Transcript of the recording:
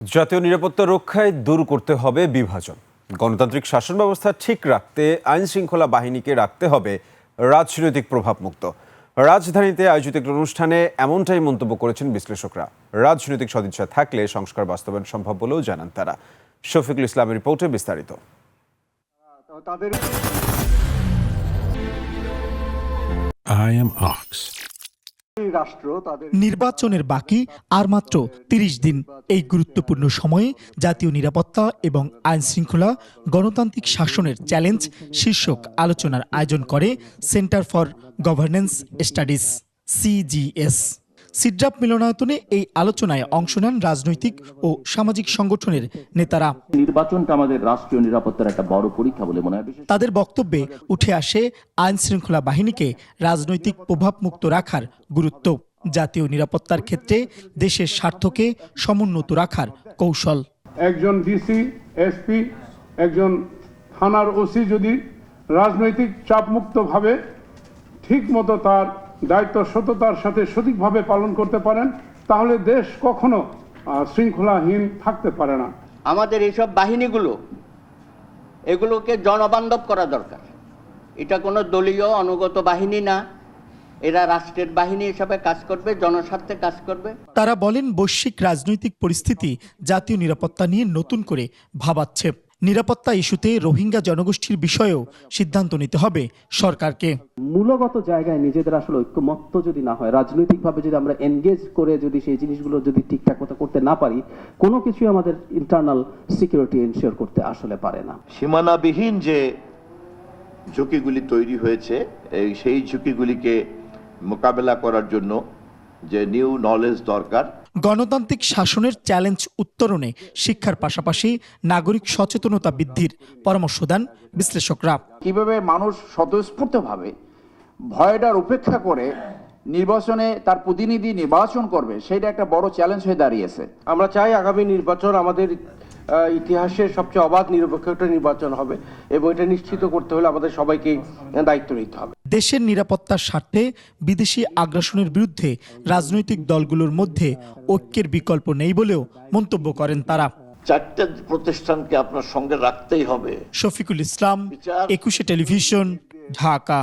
জাতীয় নিরাপত্তা রক্ষায় দূর করতে হবে বিভাজন। গণতান্ত্রিক শাসন ব্যবস্থা ঠিক রাখতে আইন শৃঙ্খলা বাহিনীকে রাখতে হবে রাজনৈতিক প্রভাবমুক্ত। রাজধানীতে আয়োজিত একটি অনুষ্ঠানে এমনটাই মন্তব্য করেছেন বিশ্লেষকরা। রাজনৈতিক সদিচ্ছা থাকলে সংস্কার বাস্তবায়ন সম্ভব বলেও জানান তারা। শফিকুল ইসলামের রিপোর্টে বিস্তারিত। I am Ox. নির্বাচনের বাকি আর মাত্র ৩০ দিন। এই গুরুত্বপূর্ণ সময়ে জাতীয় নিরাপত্তা এবং আইন শৃঙ্খলা গণতান্ত্রিক শাসনের চ্যালেঞ্জ শীর্ষক আলোচনার আয়োজন করে centre for governance studies CGS। সিড্রাপ মিলনায়তনে এই আলোচনায় অংশ নেন রাজনৈতিক ও সামাজিক সংগঠনের নেতারা। নির্বাচনটা আমাদের রাষ্ট্রীয় নিরাপত্তার একটা বড় পরীক্ষা বলে মনে হয়। তাদের বক্তব্যে উঠে আসে আইন শৃঙ্খলা বাহিনীকে রাজনৈতিক প্রভাবমুক্ত রাখার গুরুত্ব, জাতীয় নিরাপত্তার ক্ষেত্রে দেশের স্বার্থকে সমুন্নত রাখার কৌশল। একজন ডিসি, এসপি, একজন থানার ওসি যদি রাজনৈতিক চাপমুক্তভাবে ঠিকমতো তার দায়িত্ব সততার সাথে সঠিকভাবে পালন করতে পারেন, তাহলে দেশ কখনো শৃঙ্খলাহীন থাকতে পারে না। আমাদের এইসব বাহিনীগুলো এগুলোকে জনবান্ধব করা দরকার। এটা কোনো দলীয় অনুগত বাহিনী না, এরা রাষ্ট্রের বাহিনী হিসাবে কাজ করবে, জনস্বার্থে কাজ করবে। তারা বলেন, বৈশ্বিক রাজনৈতিক পরিস্থিতি জাতীয় নিরাপত্তা নিয়ে নতুন করে ভাবাচ্ছে। নিরাপত্তা ইস্যুতে রোহিঙ্গা জনগোষ্ঠীর বিষয়েও সিদ্ধান্ত নিতে হবে সরকারকে। মূলগত জায়গায় নিজেদের আসলে ঐক্যমত্য যদি না হয়, রাজনৈতিকভাবে যদি আমরা এনগেজ করে যদি সেই জিনিসগুলো যদি ঠিকঠাক মতো করতে না পারি, কোনো কিছুই আমাদের ইন্টারনাল সিকিউরিটি এনশিওর করতে আসলে পারে না। সীমানাবিহীন যে ঝুঁকিগুলি তৈরি হয়েছে, সেই ঝুঁকিগুলিকে মোকাবেলা করার জন্য যে নিউ নলেজ দরকার। গণতান্ত্রিক শাসনের চ্যালেঞ্জ উত্তরণে শিক্ষার পাশাপাশি নাগরিক সচেতনতা বৃদ্ধির পরামর্শ দেন বিশ্লেষকরা। কিভাবে মানুষ স্বতঃস্ফূর্তভাবে ভয়টার উপেক্ষা করে নির্বাচনে তার প্রতিনিধি নির্বাচন করবে, সেটা একটা বড় চ্যালেঞ্জ হয়ে দাঁড়িয়েছে। আমরা চাই আগামী নির্বাচন আমাদের ইতিহাসের সবচেয়ে অবাধ নিরপেক্ষ একটা নির্বাচন হবে, এবং এটা নিশ্চিত করতে হলে আমাদের সবাইকে দায়িত্ব নিতে হবে। দেশের নিরাপত্তার স্বার্থে বিদেশি আগ্রাসনের বিরুদ্ধে রাজনৈতিক দলগুলোর মধ্যে ঐক্যের বিকল্প নেই বলেও মন্তব্য করেন তারা। চারটা প্রতিষ্ঠানকে আপনার সঙ্গে রাখতেই হবে। শফিকুল ইসলাম, 21 টেলিভিশন, ঢাকা।